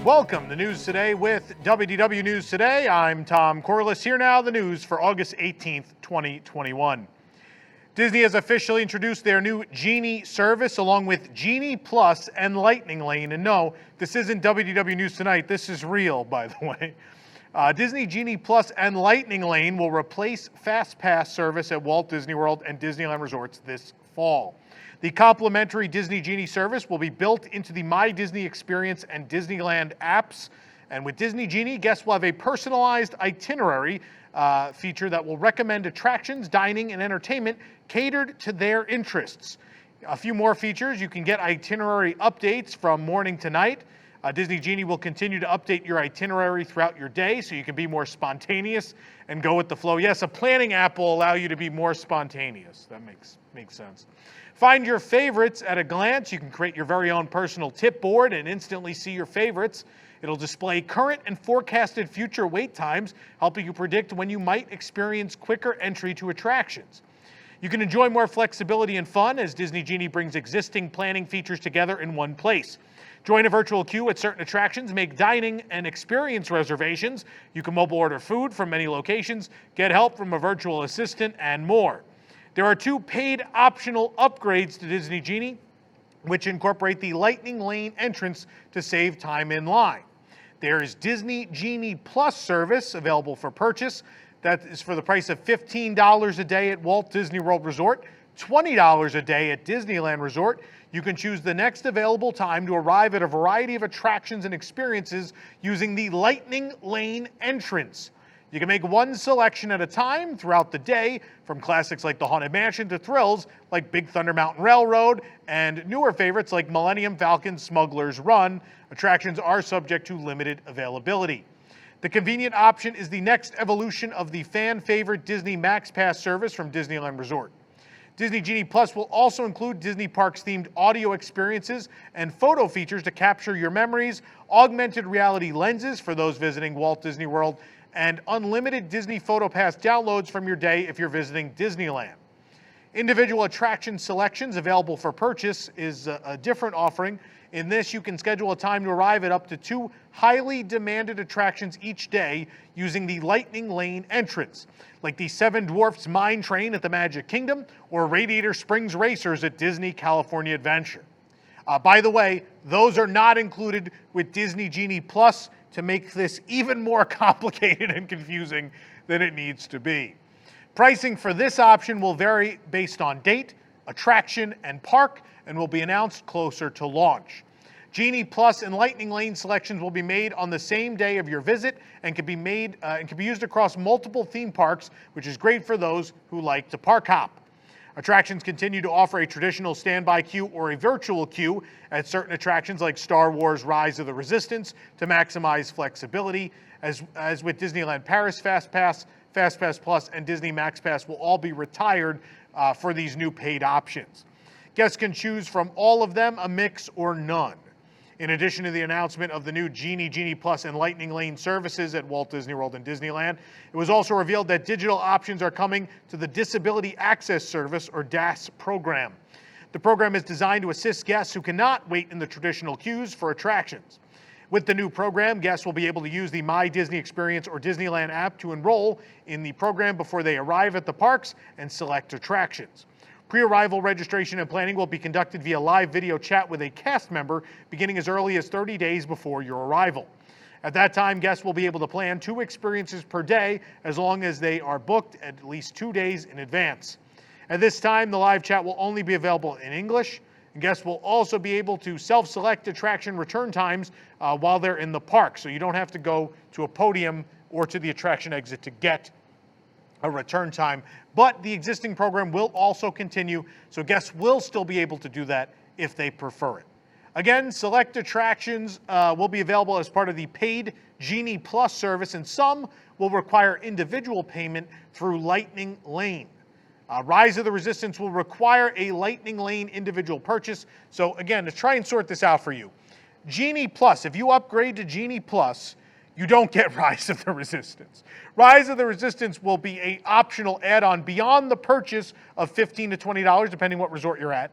Welcome to News Today with WDW News Today. I'm Tom Corliss. Here now the news for August 18th, 2021. Disney has officially introduced their new Genie service along with Genie Plus and Lightning Lane. And no, this isn't WDW News Tonight. This is real, by the way. Disney Genie Plus and Lightning Lane will replace FastPass service at Walt Disney World and Disneyland Resorts this fall. The complimentary Disney Genie service will be built into the My Disney Experience and Disneyland apps. And with Disney Genie, guests will have a personalized itinerary feature that will recommend attractions, dining, and entertainment catered to their interests. A few more features: you can get itinerary updates from morning to night. Disney Genie will continue to update your itinerary throughout your day so you can be more spontaneous and go with the flow. Yes, a planning app will allow you to be more spontaneous. That makes sense. Find your favorites at a glance. You can create your very own personal tip board and instantly see your favorites. It'll display current and forecasted future wait times, helping you predict when you might experience quicker entry to attractions. You can enjoy more flexibility and fun as Disney Genie brings existing planning features together in one place. Join a virtual queue at certain attractions, make dining and experience reservations. You can mobile order food from many locations, get help from a virtual assistant, and more. There are two paid optional upgrades to Disney Genie, which incorporate the Lightning Lane entrance to save time in line. There is Disney Genie Plus service available for purchase. That is for the price of $15 a day at Walt Disney World Resort, $20 a day at Disneyland Resort. You can choose the next available time to arrive at a variety of attractions and experiences using the Lightning Lane entrance. You can make one selection at a time throughout the day, from classics like the Haunted Mansion to thrills like Big Thunder Mountain Railroad and newer favorites like Millennium Falcon Smuggler's Run. Attractions are subject to limited availability. The convenient option is the next evolution of the fan-favorite Disney Max Pass service from Disneyland Resort. Disney Genie Plus will also include Disney Parks-themed audio experiences and photo features to capture your memories, augmented reality lenses for those visiting Walt Disney World, and unlimited Disney PhotoPass downloads from your day if you're visiting Disneyland. Individual attraction selections available for purchase is a different offering. In this, you can schedule a time to arrive at up to 2 highly demanded attractions each day using the Lightning Lane entrance, like the Seven Dwarfs Mine Train at the Magic Kingdom or Radiator Springs Racers at Disney California Adventure. By the way, those are not included with Disney Genie Plus to make this even more complicated and confusing than it needs to be. Pricing for this option will vary based on date, attraction, and park, and will be announced closer to launch. Genie Plus and Lightning Lane selections will be made on the same day of your visit and can be used across multiple theme parks, which is great for those who like to park hop. Attractions continue to offer a traditional standby queue or a virtual queue at certain attractions like Star Wars Rise of the Resistance to maximize flexibility. As with Disneyland Paris FastPass, FastPass Plus, and Disney Max Pass will all be retired for these new paid options. Guests can choose from all of them, a mix, or none. In addition to the announcement of the new Genie, Genie Plus, and Lightning Lane services at Walt Disney World and Disneyland, it was also revealed that digital options are coming to the Disability Access Service, or DAS program. The program is designed to assist guests who cannot wait in the traditional queues for attractions. With the new program, guests will be able to use the My Disney Experience or Disneyland app to enroll in the program before they arrive at the parks and select attractions. Pre-arrival registration and planning will be conducted via live video chat with a cast member beginning as early as 30 days before your arrival. At that time, guests will be able to plan 2 experiences per day as long as they are booked at least 2 days in advance. At this time, the live chat will only be available in English. Guests will also be able to self-select attraction return times while they're in the park, so you don't have to go to a podium or to the attraction exit to get a return time. But the existing program will also continue, so guests will still be able to do that if they prefer it. Again, select attractions will be available as part of the paid Genie Plus service, and some will require individual payment through Lightning Lane. Rise of the Resistance will require a Lightning Lane individual purchase. So again, to try and sort this out for you, Genie Plus, if you upgrade to Genie Plus, you don't get Rise of the Resistance. Rise of the Resistance will be an optional add-on beyond the purchase of $15 to $20, depending what resort you're at.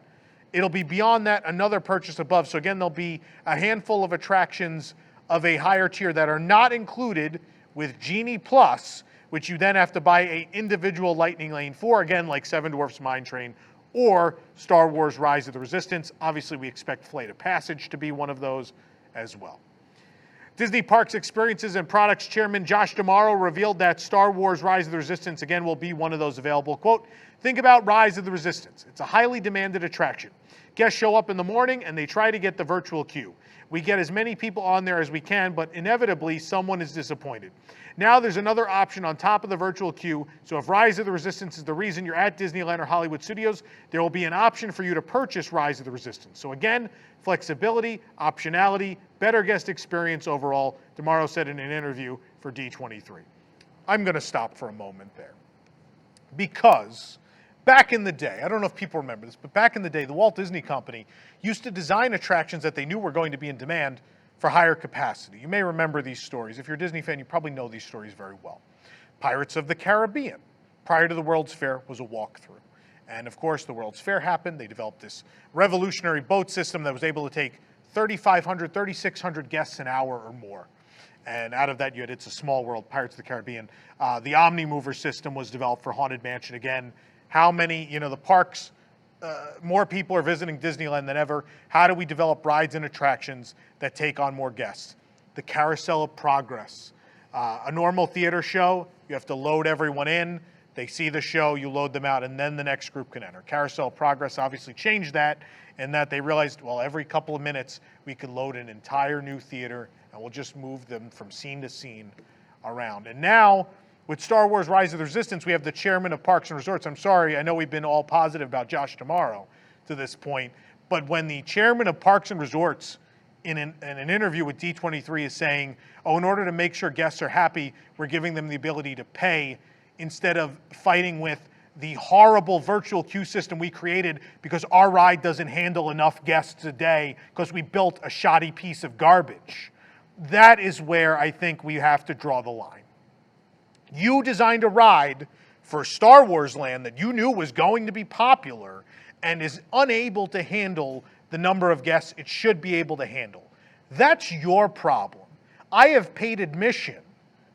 It'll be beyond that, another purchase above. So again, there'll be a handful of attractions of a higher tier that are not included with Genie Plus, which you then have to buy an individual Lightning Lane for, again, like Seven Dwarfs Mine Train or Star Wars Rise of the Resistance. Obviously, we expect Flight of Passage to be one of those as well. Disney Parks Experiences and Products Chairman Josh D'Amaro revealed that Star Wars Rise of the Resistance, again, will be one of those available. Quote, think about Rise of the Resistance. It's a highly demanded attraction. Guests show up in the morning and they try to get the virtual queue. We get as many people on there as we can, but inevitably someone is disappointed. Now there's another option on top of the virtual queue, so if Rise of the Resistance is the reason you're at Disneyland or Hollywood Studios, there will be an option for you to purchase Rise of the Resistance. So again, flexibility, optionality, better guest experience overall, D'Amaro said in an interview for D23. I'm going to stop for a moment there. Because back in the day, I don't know if people remember this, but back in the day, the Walt Disney Company used to design attractions that they knew were going to be in demand for higher capacity. You may remember these stories. If you're a Disney fan, you probably know these stories very well. Pirates of the Caribbean, prior to the World's Fair, was a walkthrough. And of course, the World's Fair happened. They developed this revolutionary boat system that was able to take 3,500, 3,600 guests an hour or more. And out of that, you had It's a Small World, Pirates of the Caribbean. The Omni Mover system was developed for Haunted Mansion. Again, how many, the parks, more people are visiting Disneyland than ever. How do we develop rides and attractions that take on more guests? The Carousel of Progress. A normal theater show, you have to load everyone in. They see the show, you load them out, and then the next group can enter. Carousel of Progress obviously changed that in that they realized, well, every couple of minutes we could load an entire new theater and we'll just move them from scene to scene around. And now, with Star Wars Rise of the Resistance, we have the chairman of Parks and Resorts. I'm sorry, I know we've been all positive about Josh D'Amaro to this point, but when the chairman of Parks and Resorts in an interview with D23 is saying, oh, in order to make sure guests are happy, we're giving them the ability to pay instead of fighting with the horrible virtual queue system we created because our ride doesn't handle enough guests a day because we built a shoddy piece of garbage. That is where I think we have to draw the line. You designed a ride for Star Wars Land that you knew was going to be popular and is unable to handle the number of guests it should be able to handle. That's your problem. I have paid admission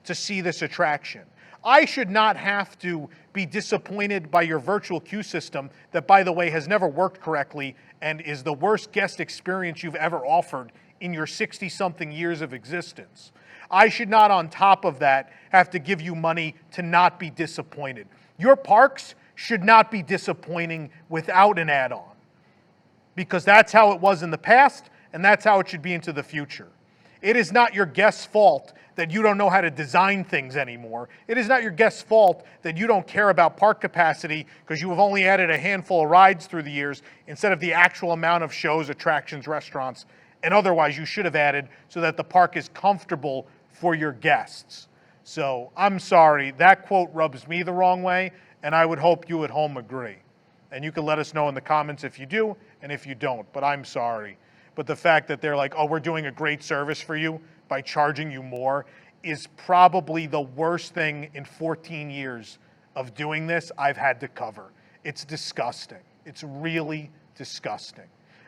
to see this attraction. I should not have to be disappointed by your virtual queue system that, by the way, has never worked correctly and is the worst guest experience you've ever offered in your 60-something years of existence. I should not, on top of that, have to give you money to not be disappointed. Your parks should not be disappointing without an add-on, because that's how it was in the past, and that's how it should be into the future. It is not your guest's fault that you don't know how to design things anymore. It is not your guest's fault that you don't care about park capacity because you have only added a handful of rides through the years instead of the actual amount of shows, attractions, restaurants, and otherwise you should have added so that the park is comfortable for your guests. So I'm sorry, that quote rubs me the wrong way, and I would hope you at home agree. And you can let us know in the comments if you do and if you don't, but I'm sorry. But the fact that they're like, oh, we're doing a great service for you by charging you more is probably the worst thing in 14 years of doing this I've had to cover. It's disgusting. It's really disgusting.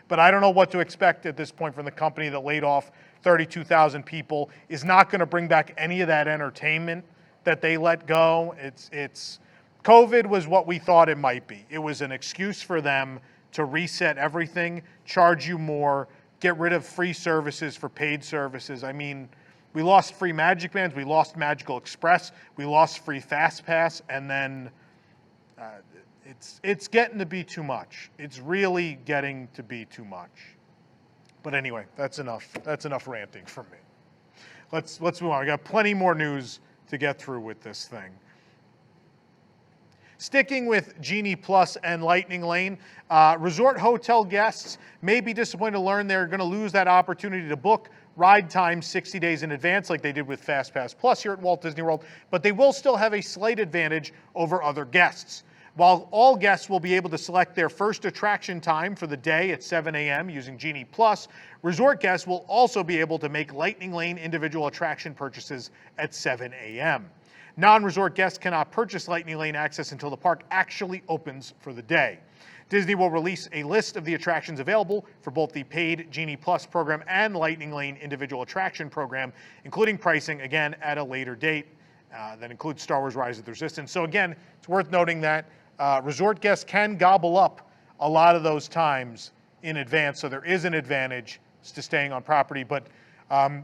But I don't know what to expect at this point from the company that laid off 32,000 people, is not going to bring back any of that entertainment that they let go. COVID was what we thought it might be. It was an excuse for them to reset everything, charge you more, get rid of free services for paid services. I mean, we lost free Magic Bands, we lost Magical Express, we lost free FastPass, and then it's getting to be too much. It's really getting to be too much. But anyway, that's enough. That's enough ranting from me. Let's move on. We got plenty more news to get through with this thing. Sticking with Genie Plus and Lightning Lane, resort hotel guests may be disappointed to learn they're going to lose that opportunity to book ride time 60 days in advance like they did with FastPass Plus here at Walt Disney World, but they will still have a slight advantage over other guests. While all guests will be able to select their first attraction time for the day at 7 a.m. using Genie Plus, resort guests will also be able to make Lightning Lane individual attraction purchases at 7 a.m. Non-resort guests cannot purchase Lightning Lane access until the park actually opens for the day. Disney will release a list of the attractions available for both the paid Genie Plus program and Lightning Lane individual attraction program, including pricing, again, at a later date. That includes Star Wars Rise of the Resistance. So again, it's worth noting that resort guests can gobble up a lot of those times in advance, so there is an advantage to staying on property, but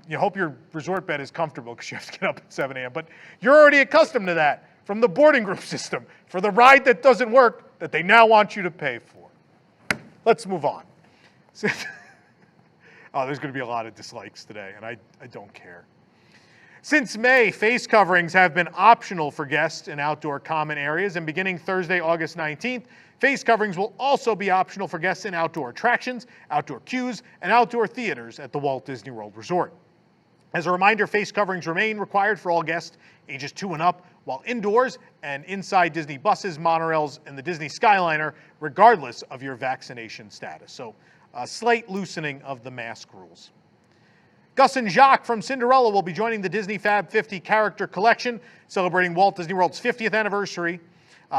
you hope your resort bed is comfortable because you have to get up at 7 a.m. But you're already accustomed to that from the boarding group system for the ride that doesn't work that they now want you to pay for. Let's move on. Oh, there's going to be a lot of dislikes today, and I don't care. Since May, face coverings have been optional for guests in outdoor common areas, and beginning Thursday, August 19th, face coverings will also be optional for guests in outdoor attractions, outdoor queues, and outdoor theaters at the Walt Disney World Resort. As a reminder, face coverings remain required for all guests ages 2 and up, while indoors and inside Disney buses, monorails, and the Disney Skyliner, regardless of your vaccination status. So a slight loosening of the mask rules. Gus and Jacques from Cinderella will be joining the Disney Fab 50 character collection, celebrating Walt Disney World's 50th anniversary.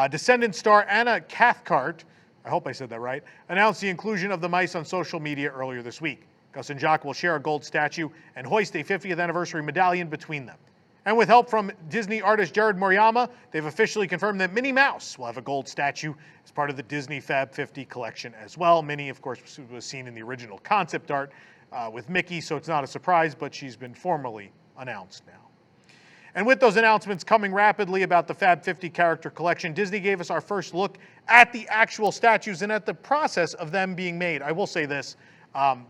Descendant star Anna Cathcart, I hope I said that right, announced the inclusion of the mice on social media earlier this week. Gus and Jacques will share a gold statue and hoist a 50th anniversary medallion between them. And with help from Disney artist Jared Moriyama, they've officially confirmed that Minnie Mouse will have a gold statue as part of the Disney Fab 50 collection as well. Minnie, of course, was seen in the original concept art with Mickey, so it's not a surprise, but she's been formally announced now. And with those announcements coming rapidly about the Fab 50 character collection, Disney gave us our first look at the actual statues and at the process of them being made. I will say this,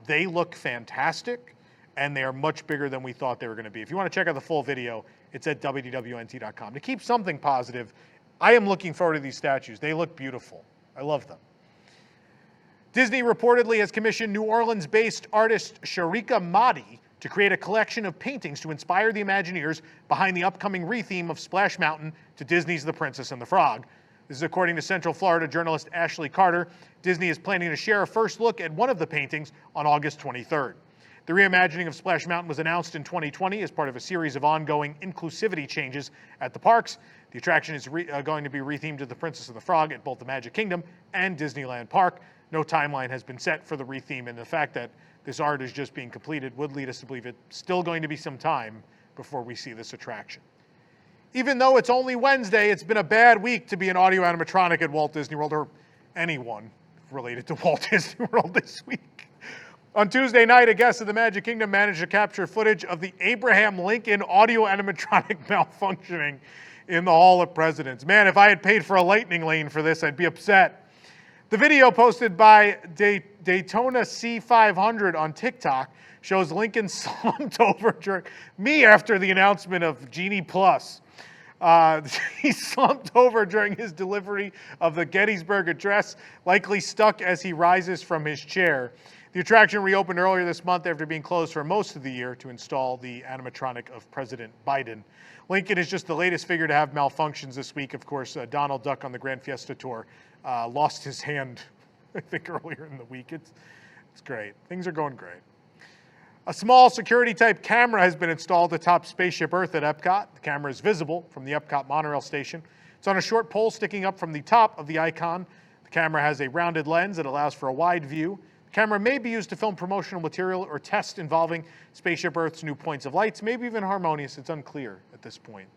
they look fantastic, and they are much bigger than we thought they were going to be. If you want to check out the full video, it's at WDWNT.com. To keep something positive, I am looking forward to these statues. They look beautiful. I love them. Disney reportedly has commissioned New Orleans-based artist Sharika Mahdi to create a collection of paintings to inspire the Imagineers behind the upcoming retheme of Splash Mountain to Disney's The Princess and the Frog. This is according to Central Florida journalist Ashley Carter. Disney is planning to share a first look at one of the paintings on August 23rd. The reimagining of Splash Mountain was announced in 2020 as part of a series of ongoing inclusivity changes at the parks. The attraction is going to be rethemed to The Princess and the Frog at both the Magic Kingdom and Disneyland Park. No timeline has been set for the retheme, and the fact that this art is just being completed would lead us to believe it's still going to be some time before we see this attraction. Even though it's only Wednesday, it's been a bad week to be an audio animatronic at Walt Disney World, or anyone related to Walt Disney World this week. On Tuesday night, a guest of the Magic Kingdom managed to capture footage of the Abraham Lincoln audio animatronic malfunctioning in the Hall of Presidents. Man, if I had paid for a lightning lane for this, I'd be upset. The video posted by Daytona C500 on TikTok shows Lincoln slumped over during after the announcement of Genie Plus. He slumped over during his delivery of the Gettysburg Address, likely stuck as he rises from his chair. The attraction reopened earlier this month after being closed for most of the year to install the animatronic of President Biden. Lincoln is just the latest figure to have malfunctions this week. Of course, Donald Duck on the Grand Fiesta Tour lost his hand, I think, earlier in the week. It's great. Things are going great. A small security-type camera has been installed atop Spaceship Earth at Epcot. The camera is visible from the Epcot monorail station. It's on a short pole sticking up from the top of the icon. The camera has a rounded lens that allows for a wide view. The camera may be used to film promotional material or tests involving Spaceship Earth's new points of lights, maybe even Harmonious. It's unclear at this point.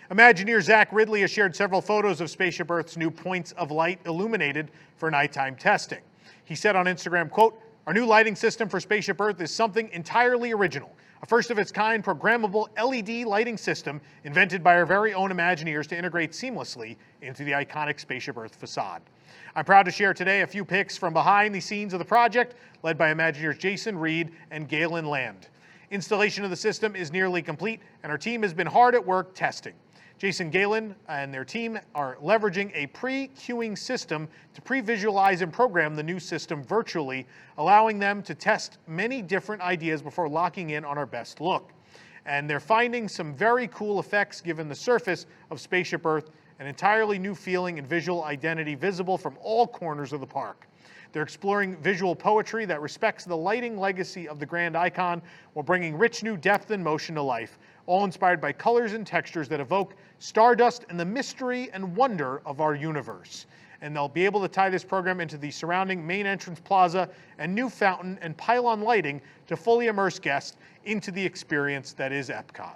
Imagineer Zach Ridley has shared several photos of Spaceship Earth's new points of light illuminated for nighttime testing. He said on Instagram, quote, "Our new lighting system for Spaceship Earth is something entirely original, a first-of-its-kind programmable LED lighting system invented by our very own Imagineers to integrate seamlessly into the iconic Spaceship Earth facade. I'm proud to share today a few pics from behind the scenes of the project, led by Imagineers Jason Reed and Galen Land. Installation of the system is nearly complete, and our team has been hard at work testing. Jason Galen and their team are leveraging a pre-queuing system to pre-visualize and program the new system virtually, allowing them to test many different ideas before locking in on our best look. And they're finding some very cool effects given the surface of Spaceship Earth, an entirely new feeling and visual identity visible from all corners of the park. They're exploring visual poetry that respects the lighting legacy of the grand icon while bringing rich new depth and motion to life, all inspired by colors and textures that evoke stardust and the mystery and wonder of our universe." and they'll be able to tie this program into the surrounding main entrance plaza and new fountain and pylon lighting to fully immerse guests into the experience that is Epcot.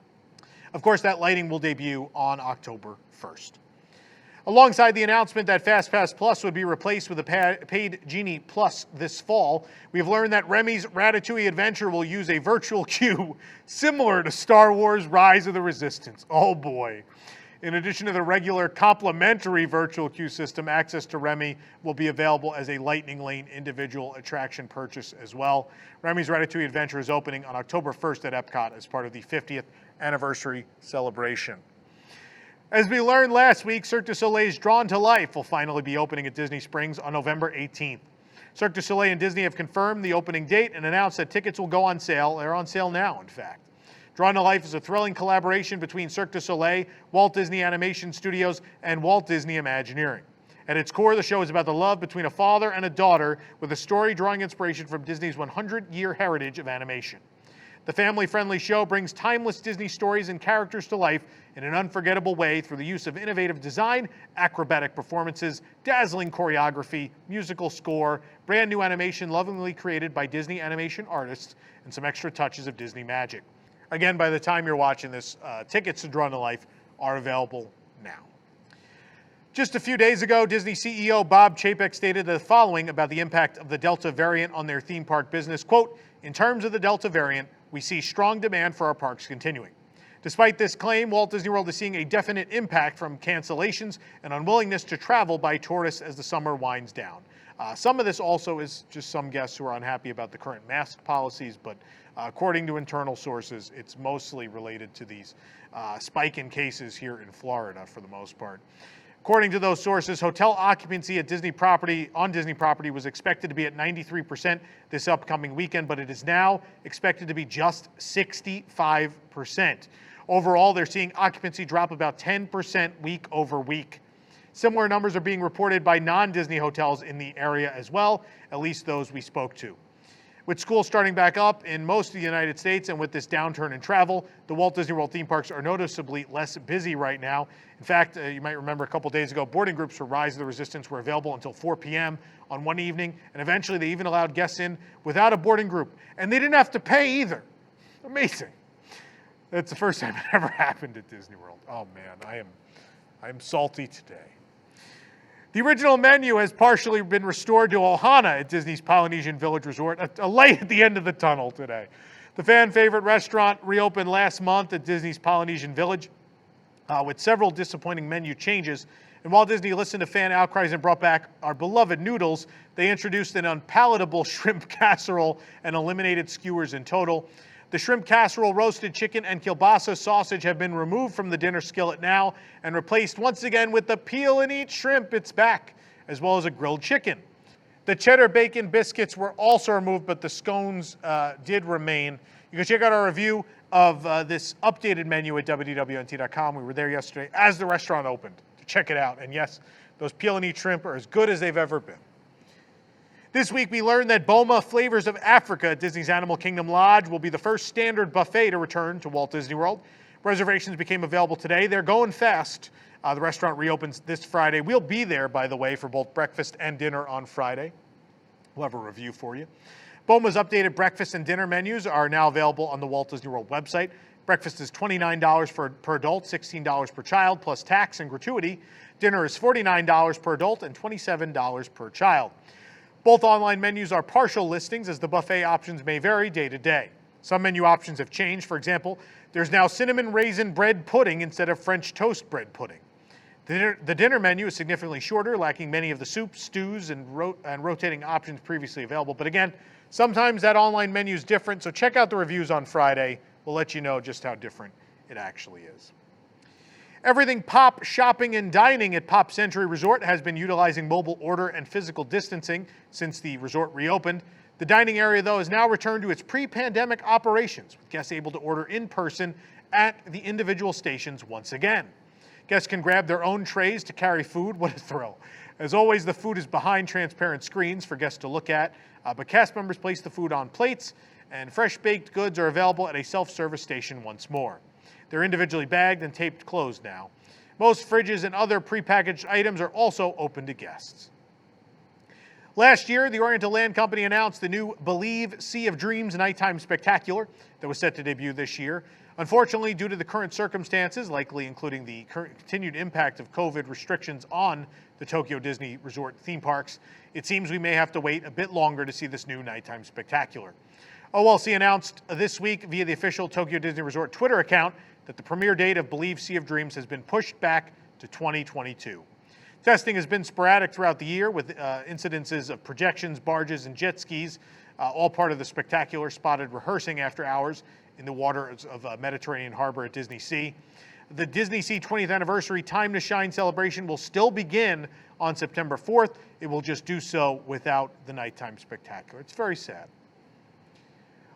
Of course, that lighting will debut on October 1st. Alongside the announcement that FastPass Plus would be replaced with a paid Genie Plus this fall, we've learned that Remys' Ratatouille adventure will use a virtual queue similar to Star Wars Rise of the Resistance. Oh boy. In addition to the regular complimentary virtual queue system, access to Remy will be available as a Lightning Lane individual attraction purchase as well. Remys' Ratatouille adventure is opening on October 1st at Epcot as part of the 50th anniversary celebration. As we learned last week, Cirque du Soleil's Drawn to Life will finally be opening at Disney Springs on November 18th. Cirque du Soleil and Disney have confirmed the opening date and announced that tickets will go on sale. They're on sale now, in fact. Drawn to Life is a thrilling collaboration between Cirque du Soleil, Walt Disney Animation Studios, and Walt Disney Imagineering. At its core, the show is about the love between a father and a daughter, with a story drawing inspiration from Disney's 100-year heritage of animation. The family-friendly show brings timeless Disney stories and characters to life in an unforgettable way through the use of innovative design, acrobatic performances, dazzling choreography, musical score, brand new animation lovingly created by Disney animation artists, and some extra touches of Disney magic. Again, by the time you're watching this, tickets to Drawn to Life are available now. Just a few days ago, Disney CEO Bob Chapek stated the following about the impact of the Delta variant on their theme park business. Quote, "In terms of the Delta variant, we see strong demand for our parks continuing." Despite this claim, Walt Disney World is seeing a definite impact from cancellations and unwillingness to travel by tourists as the summer winds down. Some of this also is just some guests who are unhappy about the current mask policies, but according to internal sources, it's mostly related to these spike in cases here in Florida for the most part. According to those sources, hotel occupancy at Disney property was expected to be at 93% this upcoming weekend, but it is now expected to be just 65%. Overall, they're seeing occupancy drop about 10% week over week. Similar numbers are being reported by non-Disney hotels in the area as well, at least those we spoke to. With schools starting back up in most of the United States and with this downturn in travel, the Walt Disney World theme parks are noticeably less busy right now. In fact, you might remember a couple days ago, boarding groups for Rise of the Resistance were available until 4 p.m. on one evening, and eventually they even allowed guests in without a boarding group, and they didn't have to pay either. Amazing. That's the first time it ever happened at Disney World. Oh man, I am salty today. The original menu has partially been restored to Ohana at Disney's Polynesian Village Resort, a light at the end of the tunnel today. The fan favorite restaurant reopened last month at Disney's Polynesian Village with several disappointing menu changes. And while Disney listened to fan outcries and brought back our beloved noodles, they introduced an unpalatable shrimp casserole and eliminated skewers in total. The shrimp casserole, roasted chicken, and kielbasa sausage have been removed from the dinner skillet now and replaced once again with the peel and eat shrimp. It's back, as well as a grilled chicken. The cheddar bacon biscuits were also removed, but the scones did remain. You can check out our review of this updated menu at WDWNT.com. We were there yesterday as the restaurant opened to check it out. And yes, those peel and eat shrimp are as good as they've ever been. This week, we learned that Boma Flavors of Africa at Disney's Animal Kingdom Lodge will be the first standard buffet to return to Walt Disney World. Reservations became available today. They're going fast. The restaurant reopens this Friday. We'll be there, by the way, for both breakfast and dinner on Friday. We'll have a review for you. Boma's updated breakfast and dinner menus are now available on the Walt Disney World website. Breakfast is $29 per adult, $16 per child, plus tax and gratuity. Dinner is $49 per adult and $27 per child. Both online menus are partial listings, as the buffet options may vary day to day. Some menu options have changed. For example, there's now cinnamon raisin bread pudding instead of French toast bread pudding. The dinner menu is significantly shorter, lacking many of the soups, stews, and rotating options previously available. But again, sometimes that online menu is different, so check out the reviews on Friday. We'll let you know just how different it actually is. Everything Pop shopping and dining at Pop Century Resort has been utilizing mobile order and physical distancing since the resort reopened. The dining area, though, has now returned to its pre-pandemic operations, with guests able to order in person at the individual stations once again. Guests can grab their own trays to carry food. What a thrill. As always, the food is behind transparent screens for guests to look at, but cast members place the food on plates, and fresh baked goods are available at a self-service station once more. They're individually bagged and taped closed now. Most fridges and other prepackaged items are also open to guests. Last year, the Oriental Land Company announced the new Believe Sea of Dreams nighttime spectacular that was set to debut this year. Unfortunately, due to the current circumstances, likely including the continued impact of COVID restrictions on the Tokyo Disney Resort theme parks, it seems we may have to wait a bit longer to see this new nighttime spectacular. OLC announced this week via the official Tokyo Disney Resort Twitter account that the premiere date of Believe Sea of Dreams has been pushed back to 2022. Testing has been sporadic throughout the year with incidences of projections, barges, and jet skis, all part of the spectacular spotted rehearsing after hours in the waters of Mediterranean Harbor at Disney Sea. The Disney Sea 20th Anniversary Time to Shine celebration will still begin on September 4th. It will just do so without the nighttime spectacular. It's very sad.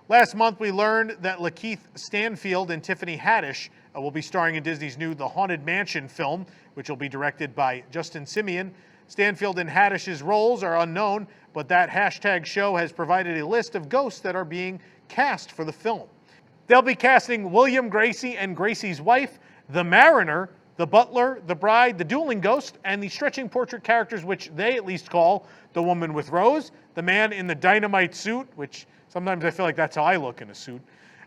Last month, we learned that Lakeith Stanfield and Tiffany Haddish will be starring in Disney's new The Haunted Mansion film, which will be directed by Justin Simien. Stanfield and Haddish's roles are unknown, but that hashtag show has provided a list of ghosts that are being cast for the film. They'll be casting William Gracie and Gracie's wife, the Mariner, the Butler, the Bride, the Dueling Ghost, and the stretching portrait characters, which they at least call the Woman with Rose, the Man in the Dynamite Suit, which sometimes I feel like that's how I look in a suit,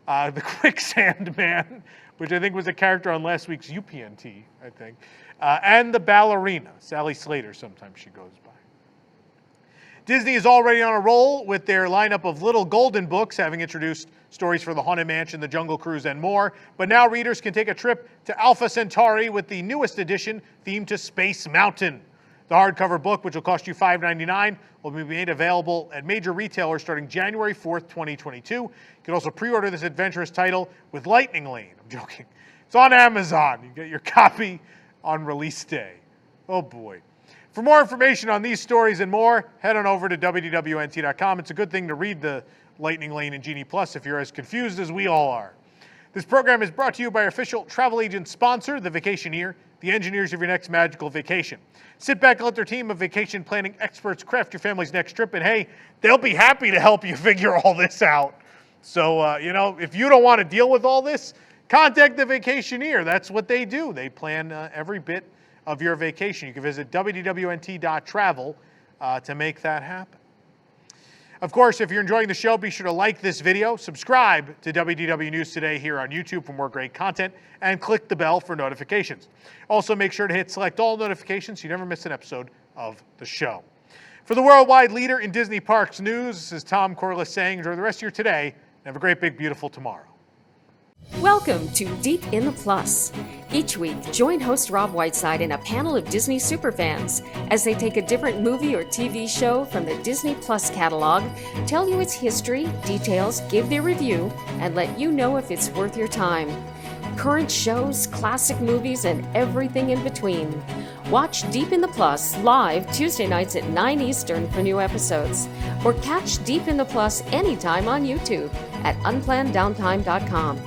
the Quicksand Man, which I think was a character on last week's UPNT, I think, and the Ballerina, Sally Slater, sometimes she goes by. Disney is already on a roll with their lineup of little golden books, having introduced stories for the Haunted Mansion, the Jungle Cruise, and more. But now readers can take a trip to Alpha Centauri with the newest edition themed to Space Mountain. The hardcover book, which will cost you $5.99, will be made available at major retailers starting January 4th, 2022. You can also pre-order this adventurous title with Lightning Lane. I'm joking. It's on Amazon. You get your copy on release day. Oh boy. For more information on these stories and more, head on over to WDWNT.com. It's a good thing to read the Lightning Lane and Genie Plus if you're as confused as we all are. This program is brought to you by our official travel agent sponsor, The Vacationeer, the engineers of your next magical vacation. Sit back and let their team of vacation planning experts craft your family's next trip, and hey, they'll be happy to help you figure all this out. So, if you don't want to deal with all this, contact The Vacationeer. That's what they do. They plan every bit of your vacation. You can visit WDWNT.travel to make that happen. Of course, if you're enjoying the show, be sure to like this video, subscribe to WDW News Today here on YouTube for more great content, and click the bell for notifications. Also, make sure to hit select all notifications so you never miss an episode of the show. For the worldwide leader in Disney Parks news, this is Tom Corliss saying enjoy the rest of your today and have a great, big, beautiful tomorrow. Welcome to Deep in the Plus. Each week, join host Rob Whiteside and a panel of Disney superfans as they take a different movie or TV show from the Disney Plus catalog, tell you its history, details, give their review, and let you know if it's worth your time. Current shows, classic movies, and everything in between. Watch Deep in the Plus live Tuesday nights at 9 Eastern for new episodes, or catch Deep in the Plus anytime on YouTube at unplannedDowntime.com.